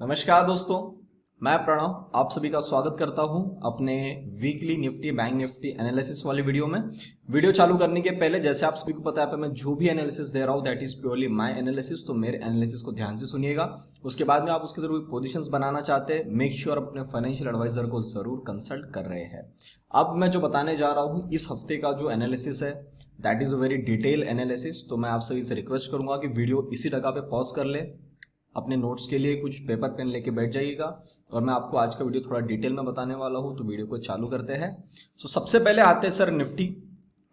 नमस्कार दोस्तों, मैं प्रणव आप सभी का स्वागत करता हूं अपने weekly Nifty bank Nifty analysis वाली वीडियो में। वीडियो चालू करने के पहले जैसे आप सभी को पता है मैं जो भी एनालिसिस दे रहा हूं that is purely my analysis, तो मेरे एनालिसिस को ध्यान से सुनिएगा। उसके बाद में आप उसके थ्रू पोजीशंस बनाना चाहते हैं, मेक श्योर अपने फाइनेंशियल एडवाइजर को जरूर कंसल्ट कर रहे हैं। अब मैं जो बताने जा रहा हूँ इस हफ्ते का जो एनालिसिस है that is a very detail analysis, तो मैं आप सभी से रिक्वेस्ट करूंगा कि वीडियो इसी जगह पे पॉज कर ले, अपने नोट्स के लिए कुछ पेपर पेन लेके बैठ जाइएगा और मैं आपको आज का वीडियो थोड़ा डिटेल में बताने वाला हूं। तो वीडियो को चालू करते हैं। सबसे पहले आते हैं सर निफ्टी,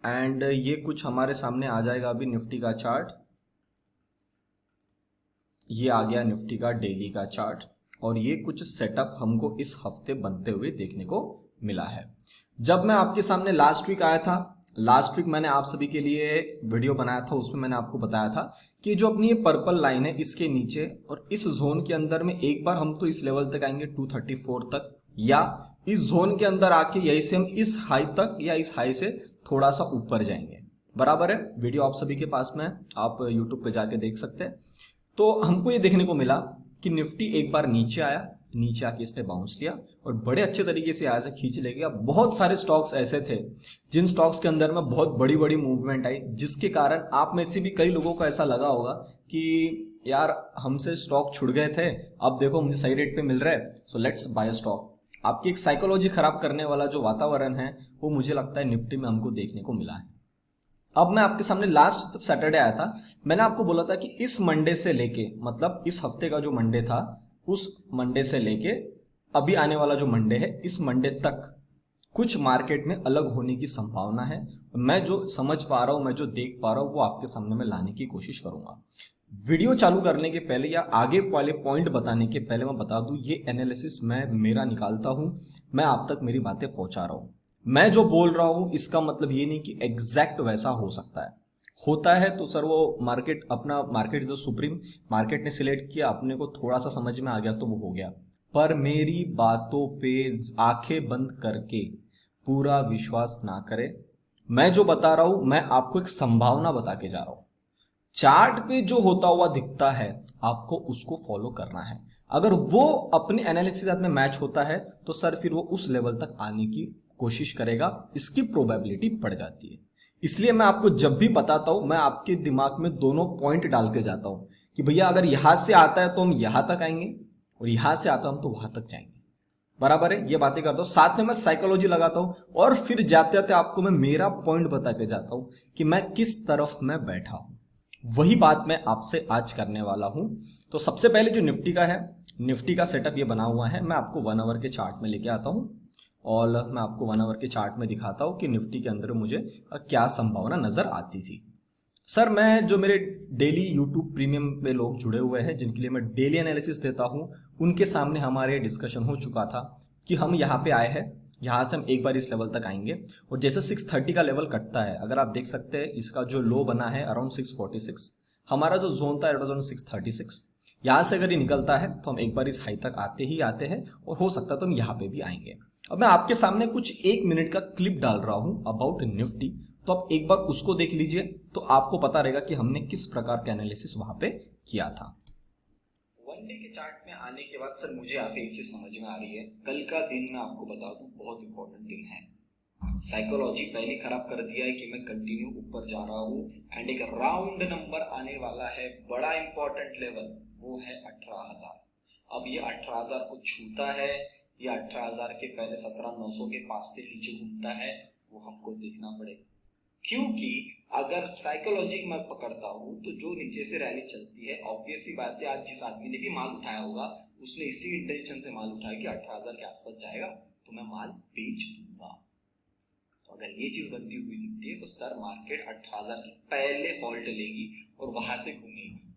एंड ये कुछ हमारे सामने आ जाएगा अभी निफ्टी का चार्ट। ये आ गया निफ्टी का डेली का चार्ट और ये कुछ सेटअप हमको इस हफ्ते बनते हुए देखने को मिला है। जब मैं आपके सामने लास्ट वीक आया था, लास्ट वीक मैंने आप सभी के लिए वीडियो बनाया था, उसमें मैंने आपको बताया था कि जो अपनी ये पर्पल लाइन है इसके नीचे और इस जोन के अंदर में एक बार हम तो इस लेवल तक आएंगे 234 तक, या इस जोन के अंदर आके यही से हम इस हाई तक या इस हाई से थोड़ा सा ऊपर जाएंगे। बराबर है, वीडियो आप सभी के पास में आप यूट्यूब पे जाके देख सकते हैं। तो हमको ये देखने को मिला कि निफ्टी एक बार नीचे आया, नीचे आके इसने बाउंस किया और बड़े अच्छे तरीके से यहाँ से खींच ले गया। बहुत सारे स्टॉक्स ऐसे थे जिन स्टॉक्स के अंदर में बहुत बड़ी बड़ी मूवमेंट आई, जिसके कारण आप में से भी कई लोगों को ऐसा लगा होगा कि यार हमसे स्टॉक छुट गए थे, अब देखो मुझे सही रेट पे मिल रहा है, सो लेट्स बाय स्टॉक। आपकी एक साइकोलॉजी खराब करने वाला जो वातावरण है वो मुझे लगता है निफ्टी में हमको देखने को मिला है। अब मैं आपके सामने लास्ट जब सैटरडे आया था मैंने आपको बोला था कि इस मंडे से लेके, मतलब इस हफ्ते का जो मंडे था उस मंडे से लेके अभी आने वाला जो मंडे है इस मंडे तक कुछ मार्केट में अलग होने की संभावना है। मैं जो समझ पा रहा हूं, मैं जो देख पा रहा हूं वो आपके सामने में लाने की कोशिश करूंगा। वीडियो चालू करने के पहले या आगे वाले पॉइंट बताने के पहले मैं बता दूं ये एनालिसिस मैं मेरा निकालता हूं, मैं आप तक मेरी बातें पहुंचा रहा हूं। मैं जो बोल रहा हूं इसका मतलब ये नहीं कि एग्जैक्ट वैसा हो सकता है, होता है तो सर वो मार्केट अपना मार्केट जो सुप्रीम मार्केट ने सिलेक्ट किया अपने को थोड़ा सा समझ में आ गया तो वो हो गया, पर मेरी बातों पे आंखें बंद करके पूरा विश्वास ना करें। मैं जो बता रहा हूं मैं आपको एक संभावना बता के जा रहा हूं। चार्ट पे जो होता हुआ दिखता है आपको उसको फॉलो करना है। अगर वो अपने एनालिसिस के साथ में मैच होता है तो सर फिर वो उस लेवल तक आने की कोशिश करेगा, इसकी प्रोबेबिलिटी बढ़ जाती है। इसलिए मैं आपको जब भी बताता हूं मैं आपके दिमाग में दोनों पॉइंट डाल के जाता हूं कि भैया अगर यहां से आता है तो हम यहां तक आएंगे और यहां से आता हम तो वहां तक जाएंगे। बराबर है, ये बातें करता हूं, साथ में मैं साइकोलॉजी लगाता हूं और फिर जाते जाते आपको मैं मेरा पॉइंट बता के जाता हूं कि मैं किस तरफ मैं बैठा हूं। वही बात मैं आपसे आज करने वाला हूं। तो सबसे पहले जो निफ्टी का है, निफ्टी का सेटअप ये बना हुआ है। मैं आपको 1 आवर के चार्ट में लेके आता हूं और मैं आपको 1 आवर के चार्ट में दिखाता हूं कि निफ्टी के अंदर मुझे क्या संभावना नजर आती थी। सर मैं जो मेरे डेली यूट्यूब प्रीमियम पे लोग जुड़े हुए हैं जिनके लिए मैं डेली एनालिसिस देता हूं उनके सामने हमारे डिस्कशन हो चुका था कि हम यहाँ पे आए हैं, यहाँ से हम एक बार इस लेवल तक आएंगे और जैसे 630 का लेवल कटता है, अगर आप देख सकते हैं इसका जो लो बना है अराउंड 646, हमारा जो जोन था इट वाज अराउंड 636। यहाँ से अगर ये निकलता है तो हम एक बार इस हाई तक आते ही आते हैं और हो सकता है तो हम यहाँ पे भी आएंगे। अब मैं आपके सामने कुछ 1 मिनट का क्लिप डाल रहा हूं अबाउट निफ्टी, तो आप एक बार उसको देख लीजिए तो आपको पता रहेगा कि हमने किस प्रकार का एनालिसिस वहां पे किया था। वन डे के चार्ट में आने के बाद सर मुझे यहाँ पे एक चीज समझ में आ रही है, कल का दिन मैं आपको बता दूं बहुत इंपॉर्टेंट दिन है। साइकोलॉजी पहले खराब कर दिया है कि मैं कंटिन्यू ऊपर जा रहा हूँ एंड एक राउंड नंबर आने वाला है, बड़ा इंपॉर्टेंट लेवल, वो है 18,000। अब ये 18,000 को छूता है या 18,000 के पहले 17,900 के पास से नीचे घूमता है, वो हमको देखना पड़ेगा। क्योंकि अगर साइकोलॉजी मैं पकड़ता हूं तो जो नीचे से रैली चलती है ऑब्वियस सी बात है, आज जिस आदमी ने भी माल उठाया होगा उसने इसी इंटेंशन से माल उठाया कि 18,000 के आसपास जाएगा तो मैं माल बेच दूंगा। तो अगर ये चीज बनती हुई दिखती है तो सर मार्केट 18,000 के पहले हॉल्ट लेगी और वहां से घूमेगी।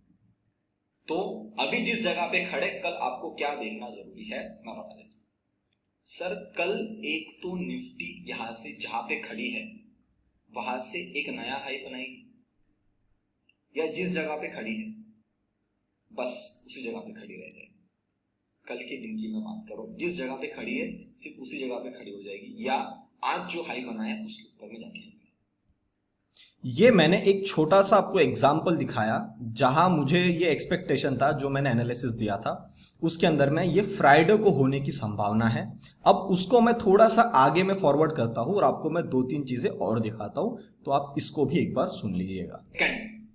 तो अभी जिस जगह पे खड़े कल आपको क्या देखना जरूरी है मैं बता देता हूं। सर कल एक तो निफ्टी यहां से जहां पे खड़ी है वहां से एक नया हाई बनाएगी या जिस जगह पे खड़ी है बस उसी जगह पे खड़ी रह जाएगी। कल के दिन की मैं बात करूं, जिस जगह पे खड़ी है सिर्फ उसी जगह पे खड़ी हो जाएगी या आज जो हाई बना है उसके ऊपर में जाके। ये मैंने एक छोटा सा आपको एग्जाम्पल दिखाया जहां मुझे ये एक्सपेक्टेशन था, जो मैंने एनालिसिस दिया था उसके अंदर में ये फ्राइडे को होने की संभावना है। अब उसको मैं थोड़ा सा आगे में फॉरवर्ड करता हूं और आपको मैं 2-3 चीजें और दिखाता हूं, तो आप इसको भी एक बार सुन लीजिएगा।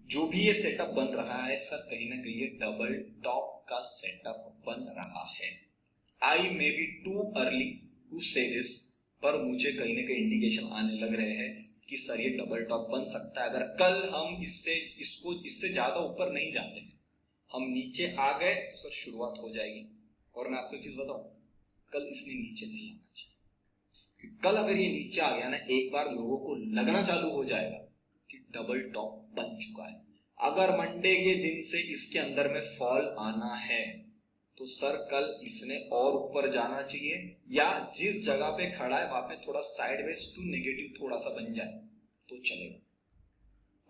जो भी ये सेटअप बन रहा है सर, कहीं ना कहीं ये डबल टॉप का सेटअप बन रहा है। I may be too early to say this, पर मुझे कहीं ना कहीं इंडिकेशन आने लग रहे हैं कि सर ये डबल टॉप बन सकता है। अगर कल हम इससे ज्यादा ऊपर नहीं जाते हैं, हम नीचे आ गए तो सर शुरुआत हो जाएगी। और मैं आपको एक चीज बताऊं, कल इसने नीचे नहीं आना चाहिए। कल अगर ये नीचे आ गया ना, एक बार लोगों को लगना चालू हो जाएगा कि डबल टॉप बन चुका है। अगर मंडे के दिन से इसके अंदर में फॉल आना है तो सर कल इसने और ऊपर जाना चाहिए, या जिस जगह पे खड़ा है वहां पे थोड़ा साइडवेज टू नेगेटिव थोड़ा सा बन जाए तो चलेगा,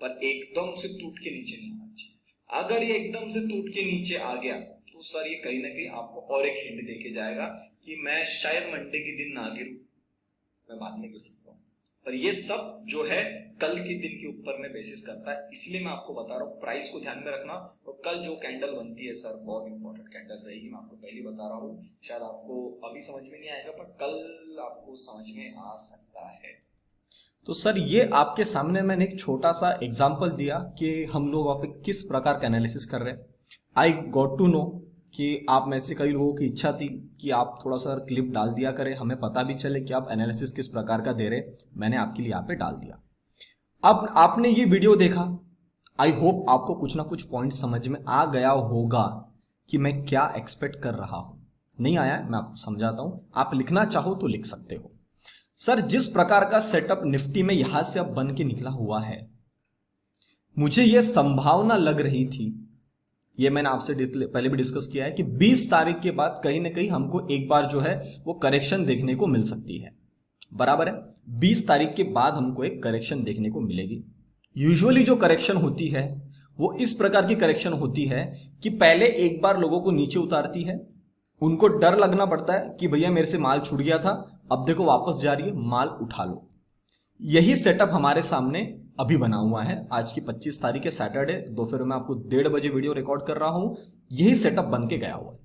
पर एकदम से टूट के नीचे नहीं आना चाहिए। अगर ये एकदम से टूट के नीचे आ गया तो सर ये कहीं ना कहीं आपको और एक हिंट देके जाएगा कि मैं शायद मंडे के दिन ना गिरूं, मैं बाद में गिर सकता हूं। पर ये सब जो है कल के दिन के ऊपर में बेसिस करता है, इसलिए मैं आपको बता रहा हूँ प्राइस को ध्यान में रखना। और कल जो कैंडल बनती है सर, बहुत इंपॉर्टेंट कैंडल रहेगी, मैं आपको पहले बता रहा हूँ। शायद आपको अभी समझ में नहीं आएगा, पर कल आपको समझ में आ सकता है। तो सर ये आपके सामने मैंने एक छोटा सा एग्जाम्पल दिया कि हम लोग वहां पे किस प्रकार का एनालिसिस कर रहे हैं। आई गॉट टू नो कि आप में से कई लोगों की इच्छा थी कि आप थोड़ा सा क्लिप डाल दिया करें, हमें पता भी चले कि आप एनालिसिस किस प्रकार का दे रहे। मैंने आपके लिए यहाँ पे डाल दिया। अब आपने ये वीडियो देखा, आई होप आपको कुछ ना कुछ पॉइंट समझ में आ गया होगा कि मैं क्या एक्सपेक्ट कर रहा हूं। नहीं आया मैं आपको समझाता हूं, आप लिखना चाहो तो लिख सकते हो। सर जिस प्रकार का सेटअप निफ्टी में यहां से अब बन के निकला हुआ है, मुझे यह संभावना लग रही थी, ये मैंने आपसे पहले भी डिस्कस किया है कि 20 तारीख के बाद कहीं ना कहीं हमको एक बार जो है वो करेक्शन देखने को मिल सकती है। बराबर है, 20 तारीख के बाद हमको एक करेक्शन देखने को मिलेगी। यूजुअली जो करेक्शन होती है वो इस प्रकार की करेक्शन होती है कि पहले एक बार लोगों को नीचे उतारती है, उनको डर लगना पड़ता है कि भैया मेरे से माल छूट गया था, अब देखो वापस जा रही है, माल उठा लो। यही सेटअप हमारे सामने अभी बना हुआ है। आज की 25 तारीख है, सैटरडे, दोपहर में आपको 1:30 बजे वीडियो रिकॉर्ड कर रहा हूं। यही सेटअप बन के गया हुआ है।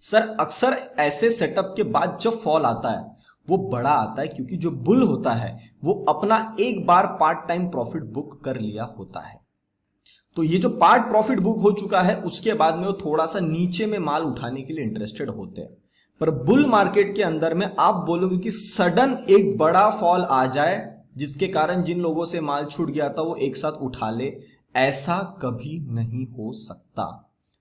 सर अक्सर ऐसे सेटअप के बाद जब फॉल आता है वो बड़ा आता है, क्योंकि जो बुल होता है वो अपना एक बार पार्ट टाइम प्रॉफिट बुक कर लिया होता है। तो ये जो पार्ट प्रॉफिट बुक हो चुका है उसके बाद में वो थोड़ा सा नीचे में माल उठाने के लिए इंटरेस्टेड होते हैं। पर बुल मार्केट के अंदर में आप बोलोगे कि सडन एक बड़ा फॉल आ जाए जिसके कारण जिन लोगों से माल छूट गया था वो एक साथ उठा ले, ऐसा कभी नहीं हो सकता।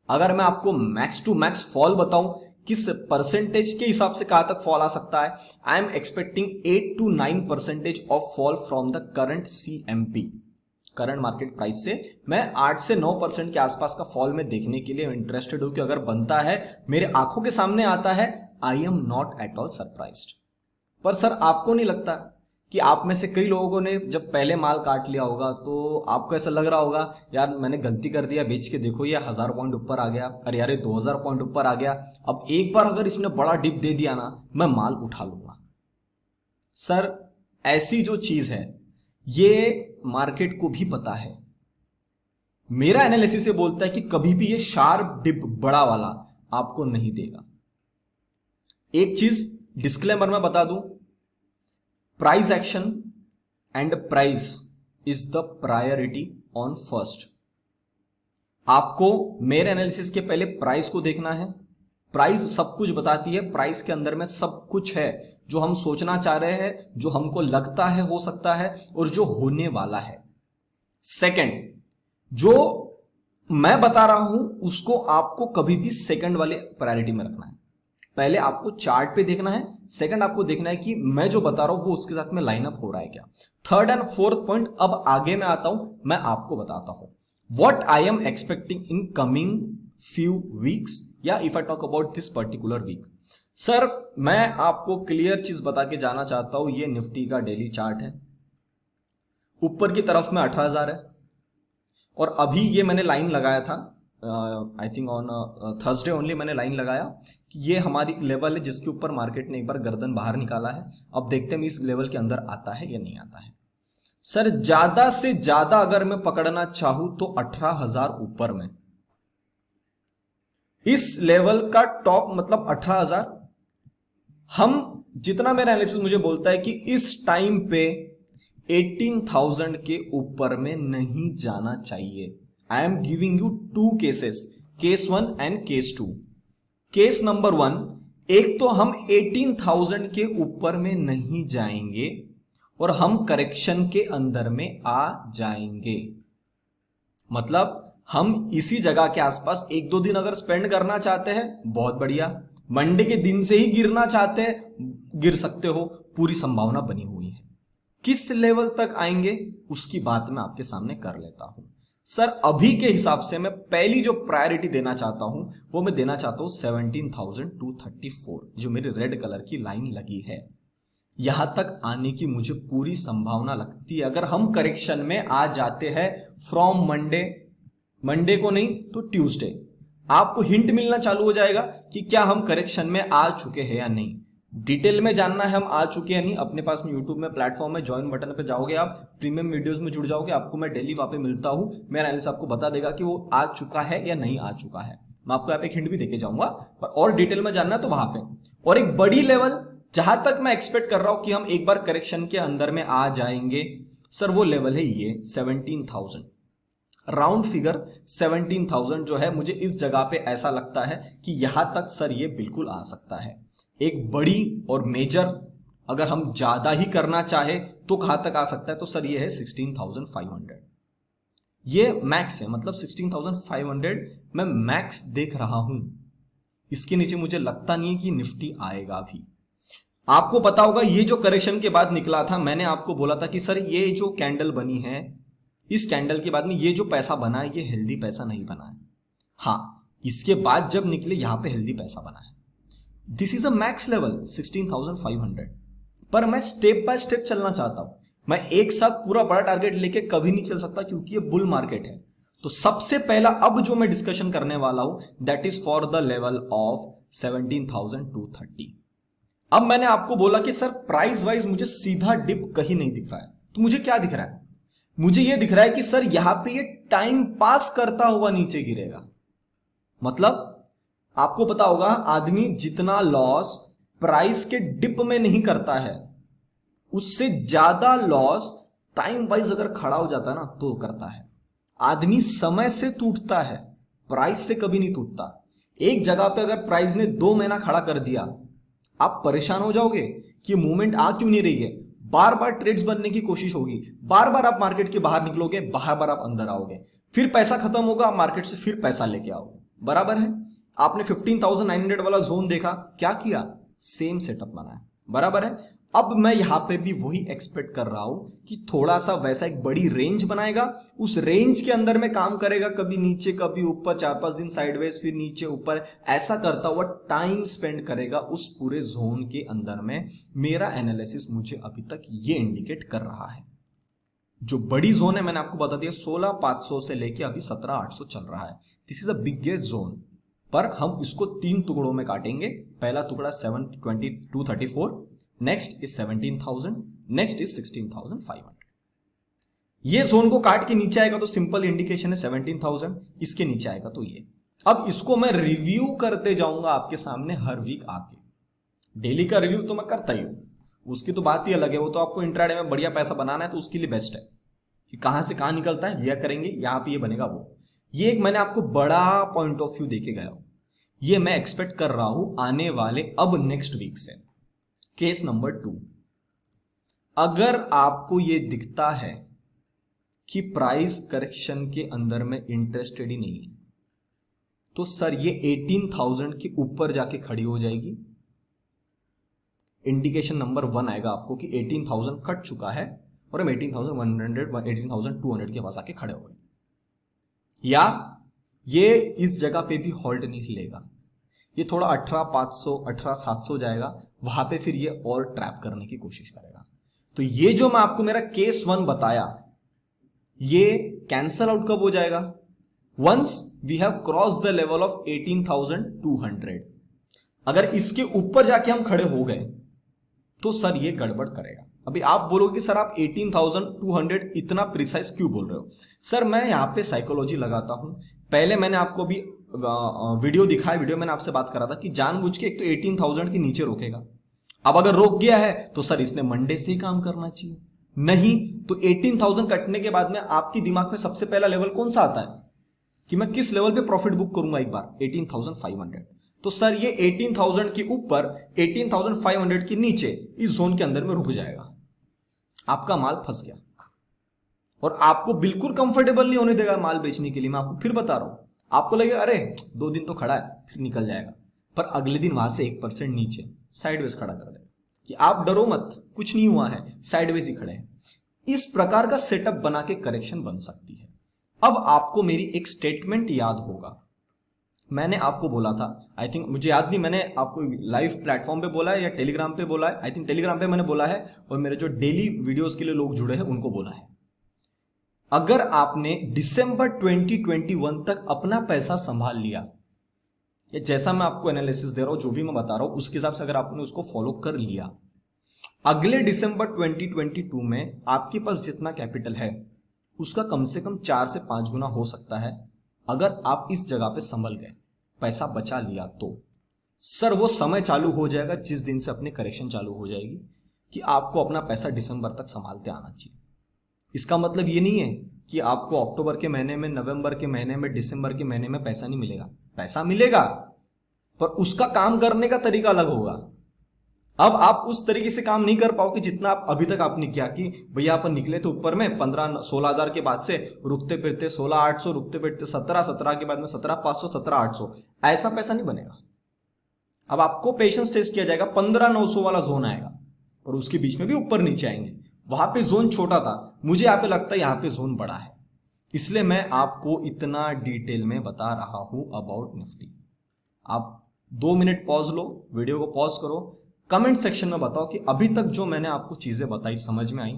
अगर मैं आपको मैक्स टू मैक्स फॉल बताऊं किस परसेंटेज के हिसाब से कहां तक फॉल आ सकता है, आई am expecting 8 to 9% of fall from the current CMP, current market price से। मैं 8 से 9% के आसपास का फॉल में देखने के लिए इंटरेस्टेड हूं कि अगर बनता है, मेरे आंखों के सामने आता है, I am not at all surprised. पर सर आपको नहीं लगता कि आप में से कई लोगों ने जब पहले माल काट लिया होगा तो आपको ऐसा लग रहा होगा यार मैंने गलती कर दिया, बेच के देखो ये 1000 पॉइंट ऊपर आ गया, अरे यार 2000 पॉइंट ऊपर आ गया, अब एक बार अगर इसने बड़ा डिप दे दिया ना मैं माल उठा लूंगा। सर ऐसी जो चीज है ये मार्केट को भी पता है। मेरा एनालिसिस ये बोलता है कि कभी भी ये शार्प डिप बड़ा वाला आपको नहीं देगा। एक चीज डिस्क्लेमर में बता दूं, price action and price is the priority on first. आपको मेरे एनालिसिस के पहले प्राइस को देखना है। प्राइस सब कुछ बताती है, प्राइस के अंदर में सब कुछ है जो हम सोचना चाह रहे हैं, जो हमको लगता है हो सकता है और जो होने वाला है। सेकंड, जो मैं बता रहा हूं उसको आपको कभी भी सेकंड वाले प्रायोरिटी में रखना है। पहले आपको चार्ट पे देखना है, सेकंड आपको देखना है कि मैं जो बता रहा हूं वो उसके साथ में लाइन अप हो रहा है क्या। थर्ड एंड फोर्थ पॉइंट अब आगे मैं आता हूं, मैं आपको बताता हूं what I am expecting in coming few weeks, या if I talk about this particular week. Sir मैं आपको क्लियर चीज बता के जाना चाहता हूं, ये निफ्टी का डेली चार्ट है, ऊपर की तरफ में 18,000 है, और अभी ये मैंने लाइन लगाया था, I think on Thursday only मैंने लाइन लगाया कि ये हमारी लेवल है जिसके ऊपर मार्केट ने एक बार गर्दन बाहर निकाला है। अब देखते हैं इस लेवल के अंदर आता है या नहीं आता है। सर ज्यादा से ज्यादा अगर मैं पकड़ना चाहूं तो 18,000 ऊपर में, इस लेवल का टॉप मतलब 18,000। हम जितना मेरा एनालिसिस मुझे बोलता है कि इस टाइम पे 18,000 के ऊपर में नहीं जाना चाहिए। I am giving you two cases, case 1 and case 2। Case number 1, एक तो हम 18,000 के ऊपर में नहीं जाएंगे और हम करेक्शन के अंदर में आ जाएंगे। मतलब हम इसी जगह के आसपास एक दो दिन अगर स्पेंड करना चाहते हैं बहुत बढ़िया, मंडे के दिन से ही गिरना चाहते हैं गिर सकते हो, पूरी संभावना बनी हुई है। किस लेवल तक आएंगे उसकी बात मैं आपके सामने कर लेता हूं। सर अभी के हिसाब से मैं पहली जो प्रायोरिटी देना चाहता हूं वो मैं देना चाहता हूं 17,234, जो मेरी रेड कलर की लाइन लगी है। यहां तक आने की मुझे पूरी संभावना लगती है अगर हम करेक्शन में आ जाते हैं फ्रॉम मंडे को नहीं तो ट्यूसडे। आपको हिंट मिलना चालू हो जाएगा कि क्या हम करेक्शन में आ चुके हैं या नहीं। डिटेल में जानना है हम आ चुके हैं नहीं, अपने पास में यूट्यूब में प्लेटफॉर्म है, ज्वाइन बटन पे जाओगे आप, प्रीमियम वीडियोस में जुड़ जाओगे, आपको मैं डेली वहां पे मिलता हूं, मेरा एनालिसिस आपको बता देगा कि वो आ चुका है या नहीं आ चुका है। मैं आपको यहाँ पे एक हिंट भी देके जाऊंगा, पर और डिटेल में जानना है तो वहां पे। और एक बड़ी लेवल जहां तक मैं एक्सपेक्ट कर रहा हूं कि हम एक बार करेक्शन के अंदर में आ जाएंगे, सर वो लेवल है ये 17,000, राउंड फिगर 17,000 जो है, मुझे इस जगह पे ऐसा लगता है कि यहां तक सर ये बिल्कुल आ सकता है। एक बड़ी और मेजर अगर हम ज्यादा ही करना चाहे तो कहां तक आ सकता है, तो सर ये है 16,500, ये मैक्स है। मतलब 16,500 मैं मैक्स देख रहा हूं, इसके नीचे मुझे लगता नहीं है कि निफ्टी आएगा भी। आपको पता होगा ये जो करेक्शन के बाद निकला था, मैंने आपको बोला था कि सर ये जो कैंडल बनी है, इस कैंडल के बाद में ये जो पैसा बना है ये हेल्दी पैसा नहीं बना है। हाँ, इसके बाद जब निकले यहां पे हेल्दी पैसा बना है। This is a max level 16,500, पर मैं स्टेप बाय स्टेप चलना चाहता हूं। मैं एक साथ पूरा बड़ा टारगेट लेके कभी नहीं चल सकता क्योंकि ये बुल मार्केट है। तो सबसे पहला अब जो मैं डिस्कशन करने वाला हूं that is for the level of 17,230। अब मैंने आपको बोला कि सर प्राइस वाइज मुझे सीधा डिप कहीं नहीं दिख रहा है, तो मुझे क्या दिख रहा है? मुझे यह दिख रहा है कि सर यहां पे ये टाइम पास करता हुआ नीचे गिरेगा। मतलब आपको पता होगा आदमी जितना लॉस प्राइस के डिप में नहीं करता है, उससे ज्यादा लॉस टाइम वाइज अगर खड़ा हो जाता है ना तो करता है। आदमी समय से टूटता है, प्राइस से कभी नहीं टूटता। एक जगह पे अगर प्राइस ने 2 महीना खड़ा कर दिया, आप परेशान हो जाओगे कि मूवमेंट आ क्यों नहीं रही है। बार बार ट्रेड्स बनने की कोशिश होगी, बार बार आप मार्केट के बाहर निकलोगे, बार बार आप अंदर आओगे, फिर पैसा खत्म होगा, आप मार्केट से फिर पैसा लेके आओगे। बराबर है? आपने 15,900 वाला जोन देखा, क्या किया? सेम सेटअप बनाया। बराबर है? अब मैं यहां पे भी वही एक्सपेक्ट कर रहा हूं कि थोड़ा सा वैसा एक बड़ी रेंज बनाएगा, उस रेंज के अंदर में काम करेगा, कभी नीचे कभी ऊपर, 4-5 दिन साइडवेज फिर नीचे ऊपर, ऐसा करता हुआ टाइम स्पेंड करेगा उस पूरे जोन के अंदर में। मेरा एनालिसिस मुझे अभी तक ये इंडिकेट कर रहा है। जो बड़ी जोन है मैंने आपको बता दिया 16,500 से लेके अभी 17,800 चल रहा है। This is a biggest zone, पर हम इसको 3 टुकड़ों में काटेंगे। पहला टुकड़ा 7,234, नेक्स्ट इज 17,000, नेक्स्ट इज 16,500। ये जोन को काट के नीचे आएगा तो सिंपल इंडिकेशन है 17,000, इसके नीचे आएगा तो ये। अब इसको मैं रिव्यू करते जाऊंगा आपके सामने हर वीक आके। डेली का रिव्यू तो मैं करता ही हूं, उसकी तो बात ही अलग है, वो तो आपको इंट्राडे में बढ़िया पैसा बनाना है तो उसके लिए बेस्ट है कि कहां से कहां निकलता है, यह करेंगे, यहां पे ये बनेगा वो। ये एक मैंने आपको बड़ा पॉइंट ऑफ व्यू देके गया हूं, ये मैं एक्सपेक्ट कर रहा हूं आने वाले अब नेक्स्ट वीक से। केस नंबर 2, अगर आपको ये दिखता है कि प्राइस करेक्शन के अंदर में इंटरेस्टेड ही नहीं है, तो सर ये 18,000 के ऊपर जाके खड़ी हो जाएगी। इंडिकेशन नंबर 1 आएगा आपको कि 18,000 कट चुका है और हम 18,100 18,200 के पास आके खड़े हो गए, या ये इस जगह पे भी हॉल्ट नहीं लेगा, ये थोड़ा 18,500 18,700 जाएगा, वहां पे फिर ये और ट्रैप करने की कोशिश करेगा। तो ये जो मैं आपको मेरा केस 1 बताया, ये कैंसल आउट कब हो जाएगा? Once we have cross the level of 18,200। अगर इसके ऊपर जाके हम खड़े हो गए तो सर ये गड़बड़ करेगा। अभी आप बोलोगे कि सर आप 18,200 इतना प्रिसाइज क्यों बोल रहे हो? सर मैं यहाँ पे साइकोलॉजी लगाता हूँ। पहले मैंने आपको भी वीडियो दिखाया, वीडियो मैंने आपसे बात करा था कि जानबूझ के एक तो 18,000 के नीचे रोकेगा। अब अगर रोक गया है तो सर इसने मंडे से ही काम करना चाहिए, नहीं तो 18,000 कटने के बाद में आपकी दिमाग में सबसे पहला लेवल कौन सा आता है कि मैं किस लेवल पे प्रॉफिट बुक करूंगा? एक बार 18,500। तो सर ये 18,000 के ऊपर 18,500 के नीचे इस जोन के अंदर में रुक जाएगा, आपका माल फंस गया और आपको बिल्कुल कंफर्टेबल नहीं होने देगा माल बेचने के लिए। मैं आपको फिर बता रहा हूं, आपको लगेगा अरे 2 दिन तो खड़ा है फिर निकल जाएगा, पर अगले दिन वहां से 1% नीचे साइडवेज खड़ा कर देगा कि आप डरो मत, कुछ नहीं हुआ है, साइडवेज ही खड़े हैं। इस प्रकार का सेटअप बना के करेक्शन बन सकती है। अब आपको मेरी एक स्टेटमेंट याद होगा, मैंने आपको बोला था, आई थिंक मुझे याद नहीं मैंने आपको लाइव प्लेटफॉर्म पे बोला है या टेलीग्राम पे बोला है, आई थिंक टेलीग्राम पे मैंने बोला है और मेरे जो डेली वीडियोस के लिए लोग जुड़े हैं उनको बोला है। अगर आपने दिसंबर 2021 तक अपना पैसा संभाल लिया, या जैसा मैं आपको एनालिसिस दे रहा हूं, जो भी मैं बता रहा हूं उसके हिसाब से अगर आपने उसको फॉलो कर लिया, अगले दिसंबर 2022 में आपके पास जितना कैपिटल है उसका कम से कम 4 से 5 गुना हो सकता है। अगर आप इस जगह पे संभल गए, पैसा बचा लिया, तो सर वो समय चालू हो जाएगा जिस दिन से अपनी करेक्शन चालू हो जाएगी कि आपको अपना पैसा दिसंबर तक संभालते आना चाहिए। इसका मतलब ये नहीं है कि आपको अक्टूबर के महीने में, नवंबर के महीने में, दिसंबर के महीने में पैसा नहीं मिलेगा, पैसा मिलेगा, पर उसका काम करने का तरीका अलग होगा। अब आप उस तरीके से काम नहीं कर पाओगे जितना आप अभी तक आपने किया कि भैया अपन निकले तो ऊपर में 15-16,000 के बाद से रुकते फिरते 16,800, रुकते फिरते 17 के बाद में 17,500, 17,800, ऐसा पैसा नहीं बनेगा। अब आपको पेशेंस टेस्ट किया जाएगा, 15,900 वाला जोन आएगा और उसके बीच में भी ऊपर नीचे आएंगे। वहां पे जोन छोटा था, मुझे यहाँ पे लगता है यहाँ पे जोन बड़ा है, इसलिए मैं आपको इतना डिटेल में बता रहा हूं अबाउट निफ्टी। आप 2 मिनट पॉज लो, वीडियो को पॉज करो, कमेंट सेक्शन में बताओ कि अभी तक जो मैंने आपको चीजें बताई समझ में आई,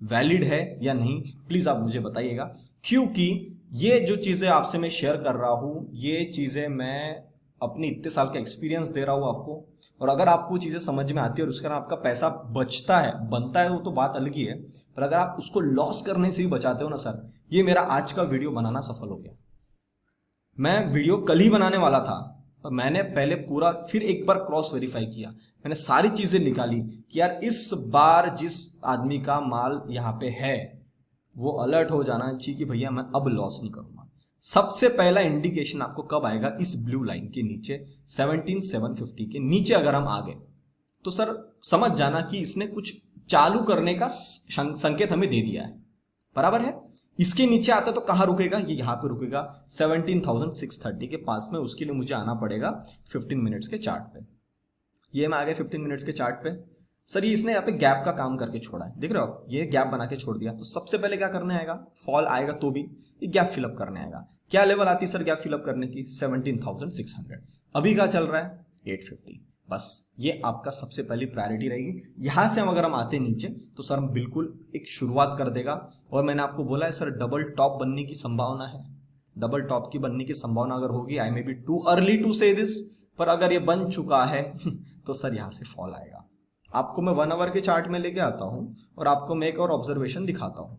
वैलिड है या नहीं, प्लीज आप मुझे बताइएगा। क्योंकि ये जो चीजें आपसे मैं शेयर कर रहा हूं, ये चीजें मैं अपनी इतने साल का एक्सपीरियंस दे रहा हूं आपको, और अगर आपको चीजें समझ में आती है और उसके कारण आपका पैसा बचता है, बनता है, वो तो बात अलग ही है, पर अगर आप उसको लॉस करने से ही बचाते हो ना सर, ये मेरा आज का वीडियो बनाना सफल हो गया। मैं वीडियो कल ही बनाने वाला था, पर मैंने पहले पूरा फिर एक बार क्रॉस वेरीफाई किया, मैंने सारी चीजें निकाली कि यार इस बार जिस आदमी का माल यहाँ पे है वो अलर्ट हो जाना चाहिए कि भैया मैं अब लॉस नहीं करूंगा। सबसे पहला इंडिकेशन आपको कब आएगा? इस ब्लू लाइन के नीचे 17,750 के नीचे अगर हम आ गए तो सर समझ जाना कि इसने कुछ चालू करने का संकेत हमें दे दिया है, बराबर है। इसके नीचे आता तो कहां रुकेगा? ये यहां पे रुकेगा 17,630 के पास में। उसके लिए मुझे आना पड़ेगा 15 मिनट्स के चार्ट पे। ये मैं आ गया 15 मिनट्स के चार्ट पे। सर ये इसने यहाँ पे गैप का काम करके छोड़ा है, देख रहे हो, ये गैप बना के छोड़ दिया। तो सबसे पहले क्या करने आएगा? फॉल आएगा तो भी ये गैप फिलअप करने आएगा। क्या लेवल आती है सर गैप फिलअप करने की? 17,600। अभी क्या चल रहा है? 850। बस ये आपका सबसे पहली प्रायोरिटी रहेगी। यहां से हम अगर हम आते नीचे तो सर हम बिल्कुल एक शुरुआत कर देगा। और मैंने आपको बोला है सर डबल टॉप बनने की संभावना है, डबल टॉप की बनने की संभावना अगर होगी, I may be too early to say this, पर अगर ये बन चुका है तो सर यहां से फॉल आएगा। आपको मैं 1 आवर के चार्ट में लेके आता हूं और आपको मैं एक और ऑब्जर्वेशन दिखाता हूं।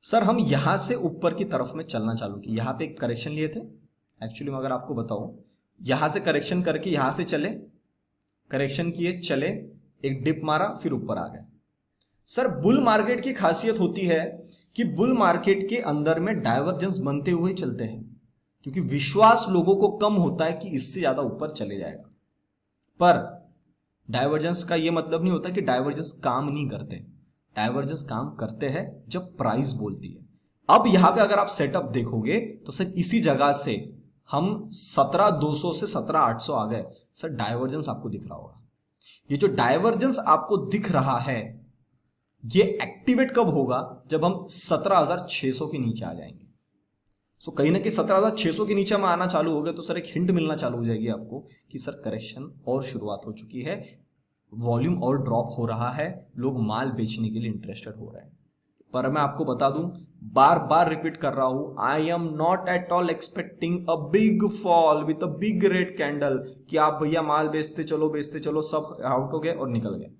सर हम यहां से ऊपर की तरफ में चलना चालू किया, यहां पे एक करेक्शन लिए थे। एक्चुअली मैं अगर आपको बताऊं, यहां से करेक्शन करके यहां से चले, करेक्शन किए, चले, एक डिप मारा, फिर ऊपर आ गए। सर बुल मार्केट की खासियत होती है कि बुल मार्केट के अंदर में डाइवर्जेंस बनते हुए चलते हैं, क्योंकि विश्वास लोगों को कम होता है कि इससे ज्यादा ऊपर चले जाएगा। पर डाइवर्जेंस का यह मतलब नहीं होता कि डाइवर्जेंस काम नहीं करते, डाइवर्जेंस काम करते हैं जब प्राइस बोलती है। अब यहां पे अगर आप सेटअप देखोगे तो सर इसी जगह से हम 17,200 से 17,800 आ गए। सर डाइवर्जेंस आपको दिख रहा होगा, ये जो डाइवर्जेंस आपको दिख रहा है ये एक्टिवेट कब होगा? जब हम 17,600 के नीचे आ जाएंगे। सो कहीं ना कहीं 17,600 के नीचे में आना चालू हो गया तो सर एक हिंट मिलना चालू हो जाएगी आपको कि सर करेक्शन और शुरुआत हो चुकी है, वॉल्यूम और ड्रॉप हो रहा है, लोग माल बेचने के लिए इंटरेस्टेड हो रहे हैं। पर मैं आपको बता दूं, बार बार रिपीट कर रहा हूं, I am not at all expecting a big fall with a big red candle कि आप भैया माल बेचते चलो सब आउट हो गए और निकल गए।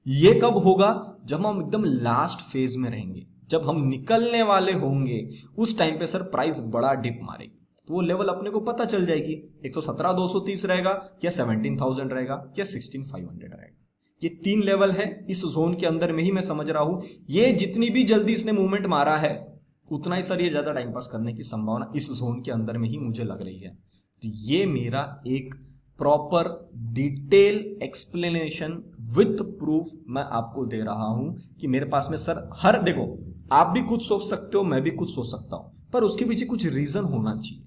ये कब होगा? जब हम एकदम लास्ट फेज में रहेंगे, जब हम निकलने वाले होंगे, उस टाइम पे सर प्राइस बड़ा डिप मारेगी। तो वो लेवल अपने को पता चल जाएगी, 117,230 रहेगा या 17,000 रहेगा या 16,500 रहेगा। ये 3 लेवल है, इस जोन के अंदर में ही मैं समझ रहा हूं। ये जितनी भी जल्दी इसने मूवमेंट मारा है उतना ही सर ये ज्यादा टाइम पास करने की संभावना इस जोन के अंदर में ही मुझे लग रही है। तो ये मेरा एक proper detail explanation with proof मैं आपको दे रहा हूं कि मेरे पास में सर हर, देखो आप भी कुछ सोच सकते हो, मैं भी कुछ सोच सकता हूं, पर उसके पीछे कुछ रीजन होना चाहिए।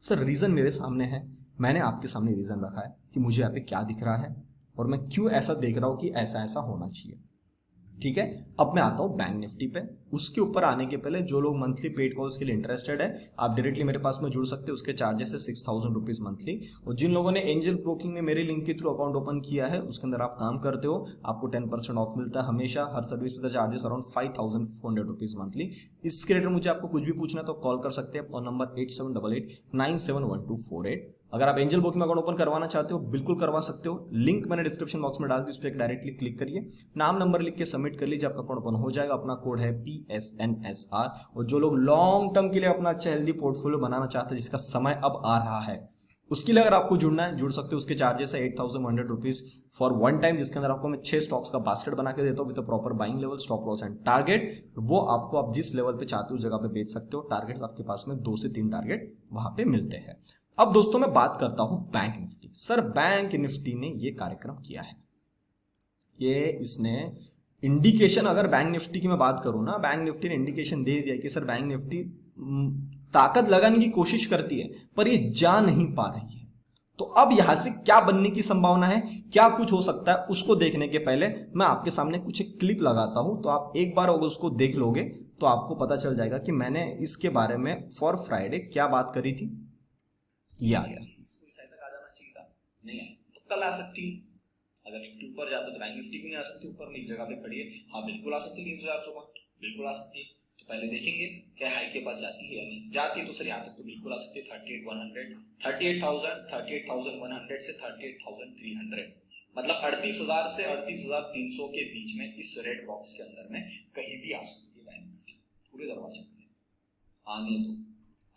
सर रीजन मेरे सामने है, मैंने आपके सामने रीजन रखा है कि मुझे यहाँ पे क्या दिख रहा है और मैं क्यों ऐसा देख रहा हूं कि ऐसा ऐसा होना चाहिए। ठीक है, अब मैं आता हूं बैंक निफ्टी पे। उसके ऊपर आने के पहले जो लोग मंथली पेड कॉल्स के लिए इंटरेस्टेड है, आप डायरेक्टली मेरे पास में जुड़ सकते हैं। उसके चार्जेस है 6,000 रुपीज मंथली। और जिन लोगों ने एंजल ब्रोकिंग में मेरे लिंक के थ्रू अकाउंट ओपन किया है, उसके अंदर आप काम करते हो, आपको 10% ऑफ मिलता है हमेशा। हर सर्विस पे चार्जेस अराउंड 5,400 रुपीज मंथली। इसके रिलेटेड मुझे आपको कुछ भी पूछना है तो कॉल कर सकते हैं फोन नंबर 8788971248। अगर आप एंजल ब्रोकिंग में अकाउंट ओपन करवाना चाहते हो, बिल्कुल करवा सकते हो। लिंक मैंने डिस्क्रिप्शन बॉक्स में डाल दी, उस पर डायरेक्टली क्लिक करिए, नाम नंबर लिख के सबमिट कर लीजिए, आपका अकाउंट ओपन हो जाएगा। अपना कोड है PSNSR। और जो लोग लॉन्ग टर्म के लिए अपना अच्छा हेल्दी पोर्टफोलियो बनाना चाहते हैं, जिसका समय अब आ रहा है, उसके लिए अगर आपको जुड़ना है, जुड़ सकते हो। उसके चार्जेस है 8,100 रुपीज फॉर वन टाइम, जिसके अंदर आपको मैं 6 स्टॉक्स का बास्केट बना के देता हूँ with proper buying level, stop loss and target. वो आपको आप जिस लेवल पे चाहते हो उस जगह पे बेच सकते हो। टारगेट आपके पास में 2 से 3 टारगेट वहां पे मिलते हैं। अब दोस्तों मैं बात करता हूं bank Nifty. Sir bank Nifty ने ये कार्यक्रम किया है, ये इसने इंडिकेशन, अगर बैंक निफ्टी की मैं बात करूं ना, बैंक निफ्टी ने इंडिकेशन दे दिया कि सर बैंक निफ्टी ताकत लगाने की कोशिश करती है पर ये जा नहीं पा रही है। तो अब यहां से क्या बनने की संभावना है, क्या कुछ हो सकता है, उसको देखने के पहले मैं आपके सामने कुछ एक क्लिप लगाता हूं। तो आप एक बार अगर उसको देख लोगे तो आपको पता चल जाएगा कि मैंने इसके बारे में फॉर फ्राइडे क्या बात करी थी। ये आ गया, इसको इस तक आ जाना चाहिए था, नहीं है तो कल आ सकती है। अगर निफ्टी ऊपर जाता तो बैंक निफ्टी भी नहीं आ सकती, ऊपर में एक जगह पे खड़ी है। हाँ बिल्कुल आ सकती है 300-400 पॉइंट, बिल्कुल आ सकती है। तो पहले देखेंगे क्या हाई के पास जाती है या नहीं जाती है। तो सर यहाँ तक तो बिल्कुल आ सकती है 38,100, 38,100 से 38,300, मतलब 38,000 से 38,300 के बीच में इस रेड बॉक्स के अंदर में कहीं भी आ सकती है बैंक निफ्टी। पूरे दरवाजे आने दो।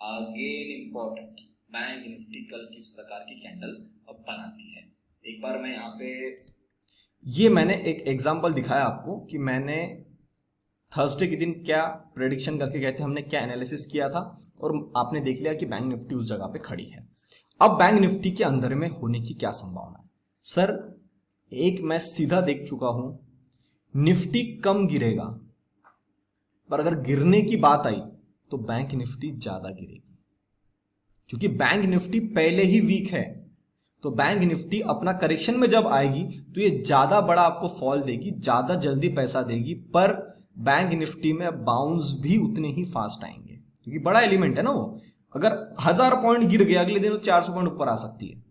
अगेन इंपॉर्टेंट, बैंक निफ्टी कल किस प्रकार की कैंडल अब बनाती है। एक बार मैं यहाँ पे, ये मैंने एक एग्जांपल दिखाया आपको कि मैंने थर्सडे के दिन क्या प्रेडिक्शन करके गए थे, हमने क्या एनालिसिस किया था, और आपने देख लिया कि बैंक निफ्टी उस जगह पे खड़ी है। अब बैंक निफ्टी के अंदर में होने की क्या संभावना है? सर एक मैं सीधा देख चुका हूं, निफ्टी कम गिरेगा, पर अगर गिरने की बात आई तो बैंक निफ्टी ज्यादा गिरेगी, क्योंकि बैंक निफ्टी पहले ही वीक है। तो बैंक निफ्टी अपना करेक्शन में जब आएगी तो ये ज्यादा बड़ा आपको फॉल देगी, ज्यादा जल्दी पैसा देगी, पर बैंक निफ्टी में बाउंस भी उतने ही फास्ट आएंगे, क्योंकि बड़ा एलिमेंट है ना वो। अगर 1000 पॉइंट गिर गया, अगले दिन 400 पॉइंट ऊपर आ सकती है,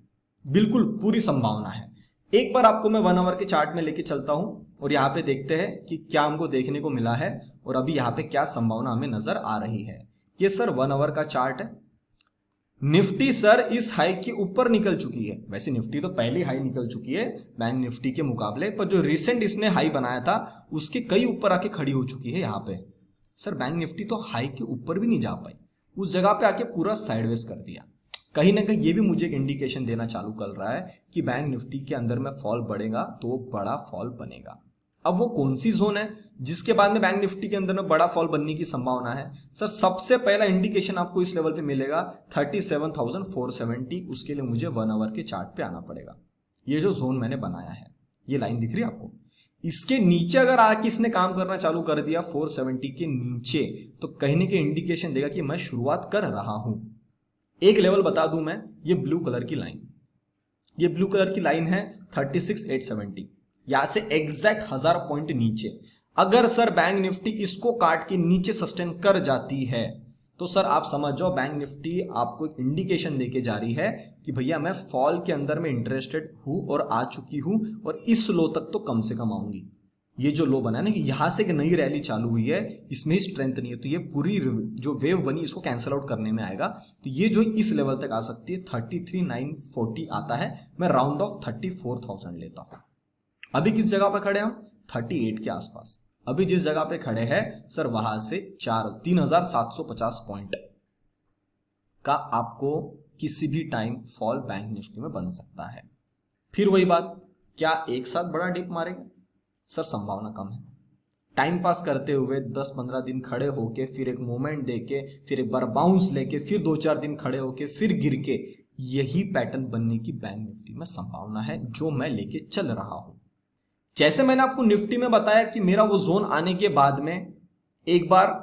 बिल्कुल पूरी संभावना है। एक बार आपको मैं 1 आवर के चार्ट में लेके चलता हूं और यहाँ पे देखते हैं कि क्या हमको देखने को मिला है और अभी यहाँ पे क्या संभावना हमें नजर आ रही है। ये सर 1 आवर का चार्ट है। निफ्टी सर इस हाई के ऊपर निकल चुकी है। वैसे निफ्टी तो पहली हाई निकल चुकी है बैंक निफ्टी के मुकाबले, पर जो रिसेंट इसने हाई बनाया था उसके कई ऊपर आके खड़ी हो चुकी है। यहाँ पे सर बैंक निफ्टी तो हाई के ऊपर भी नहीं जा पाई, उस जगह पे आके पूरा साइडवेज कर दिया। कहीं ना कहीं ये भी मुझे एक इंडिकेशन देना चालू कर रहा है कि बैंक निफ्टी के अंदर में फॉल बढ़ेगा तो बड़ा फॉल बनेगा। अब वो कौन सी जोन है जिसके बाद में बैंक निफ्टी के अंदर में बड़ा फॉल बनने की संभावना है? सर सबसे पहला इंडिकेशन आपको इस लेवल पे मिलेगा 37,470। उसके लिए मुझे 1 आवर के चार्ट पे आना पड़ेगा। ये जो जोन मैंने बनाया है, ये लाइन दिख रही है आपको, इसके नीचे अगर आके इसने काम करना चालू कर दिया 470 के नीचे, तो कहीं ना कहीं इंडिकेशन देगा कि मैं शुरुआत कर रहा हूं। एक लेवल बता दूं मैं, ये ब्लू कलर की लाइन, ये ब्लू कलर की लाइन है 36,870, यहां से एग्जैक्ट 1000 पॉइंट नीचे। अगर सर बैंक निफ्टी इसको काट के नीचे सस्टेन कर जाती है तो सर आप समझ जाओ बैंक निफ्टी आपको एक इंडिकेशन देके जा रही है कि भैया मैं फॉल के अंदर में इंटरेस्टेड हूं और आ चुकी हूं, और इस लो तक तो कम से कम आऊंगी। ये जो लो बना है ना कि यहां से एक नई रैली चालू हुई है, इसमें स्ट्रेंथ नहीं है, तो ये पूरी जो वेव बनी इसको कैंसिल आउट करने में आएगा। तो ये जो इस लेवल तक आ सकती है 33,940 आता है, मैं राउंड ऑफ 34,000 लेता हूं। अभी किस जगह पर खड़े हम? 38 के आसपास। अभी जिस जगह पे खड़े हैं सर वहां से 3750 पॉइंट का आपको किसी भी टाइम फॉल बैंक निफ्टी में बन सकता है। फिर वही बात, क्या एक साथ बड़ा डिप मारेगा? सर संभावना कम है। टाइम पास करते हुए 10-15 दिन खड़े होके फिर एक मोमेंट देके फिर एक बार बाउंस लेके फिर 2-4 दिन खड़े होके फिर गिर के, यही पैटर्न बनने की बैंक निफ्टी में संभावना है जो मैं लेके चल रहा हूं। जैसे मैंने आपको निफ्टी में बताया कि मेरा वो जोन आने के बाद में एक बार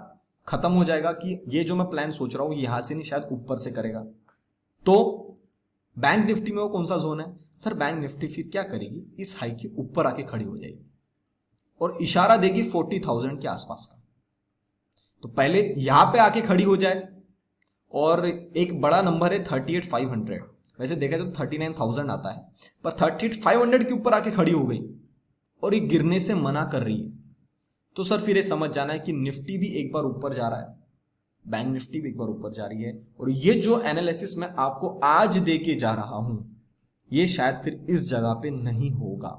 खत्म हो जाएगा कि ये जो मैं प्लान सोच रहा हूं यहां से नहीं, शायद ऊपर से करेगा। तो बैंक निफ्टी में वो कौन सा जोन है सर? बैंक निफ्टी फिर क्या करेगी, इस हाई के ऊपर आके खड़ी हो जाएगी और इशारा देगी 40,000 के आसपास का। तो पहले यहां पे आके खड़ी हो जाए और एक बड़ा नंबर है 38,500, वैसे देखा तो 39,000 आता है, पर 38,500 के ऊपर आके खड़ी हो गई और ये गिरने से मना कर रही है, तो सर फिर ये समझ जाना है कि निफ्टी भी एक बार ऊपर जा रहा है, बैंक निफ्टी भी एक बार ऊपर जा रही है। और ये जो एनालिसिस मैं आपको आज दे के जा रहा हूं ये शायद फिर इस जगह पे नहीं होगा।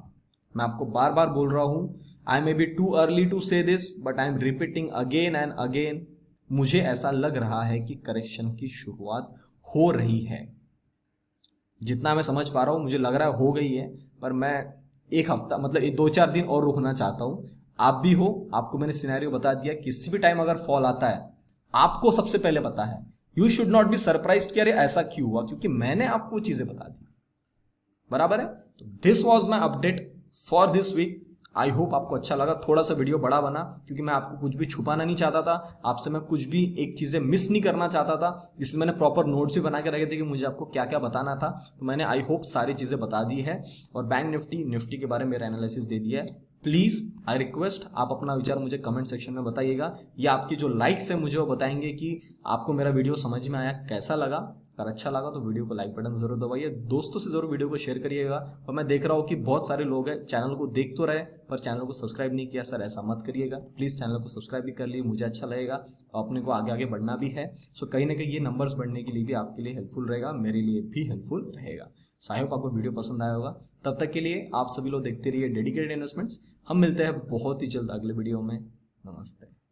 मैं आपको बार बार बोल रहा हूं, I may be too early to say this but I am repeating again and again. मुझे ऐसा लग रहा है कि करेक्शन की शुरुआत हो रही है। जितना मैं समझ पा रहा हूं मुझे लग रहा है हो गई है, पर मैं एक हफ्ता मतलब 2-4 दिन और रुकना चाहता हूं। आप भी हो, आपको मैंने सिनेरियो बता दिया, किसी भी टाइम अगर फॉल आता है आपको सबसे पहले पता है। You should not be surprised कि अरे ऐसा क्यों हुआ, क्योंकि मैंने आपको चीजें बता दी, बराबर है। तो this was my update for this week. I hope आपको अच्छा लगा। थोड़ा सा वीडियो बड़ा बना क्योंकि मैं आपको कुछ भी छुपाना नहीं चाहता था, आपसे मैं कुछ भी एक चीजें मिस नहीं करना चाहता था, इसलिए मैंने प्रॉपर नोट्स भी बना के रखे थे कि मुझे आपको क्या क्या बताना था। तो मैंने आई होप सारी चीजें बता दी है और बैंक निफ्टी के बारे में मेरा एनालिसिस दे दिया है। प्लीज आई रिक्वेस्ट आप अपना विचार मुझे कमेंट सेक्शन में बताइएगा, या आपकी जो लाइक्स है मुझे वो बताएंगे कि आपको मेरा वीडियो समझ में आया, कैसा लगा। अगर अच्छा लगा तो वीडियो को लाइक बटन जरूर दबाइए, दोस्तों से जरूर वीडियो को शेयर करिएगा। और मैं देख रहा हूँ कि बहुत सारे लोग हैं चैनल को देख तो रहे पर चैनल को सब्सक्राइब नहीं किया। सर ऐसा मत करिएगा, प्लीज़ चैनल को सब्सक्राइब भी कर लिए, मुझे अच्छा लगेगा और अपने को आगे आगे बढ़ना भी है। सो कहीं ना कहीं ये नंबर्स बढ़ने के लिए भी आपके लिए हेल्पफुल रहेगा, मेरे लिए भी हेल्पफुल रहेगा। सो आई होप आपको वीडियो पसंद आया होगा। तब तक के लिए आप सभी लोग देखते रहिए डेडिकेटेड इन्वेस्टमेंट्स। हम मिलते हैं बहुत ही जल्द अगले वीडियो में। नमस्ते।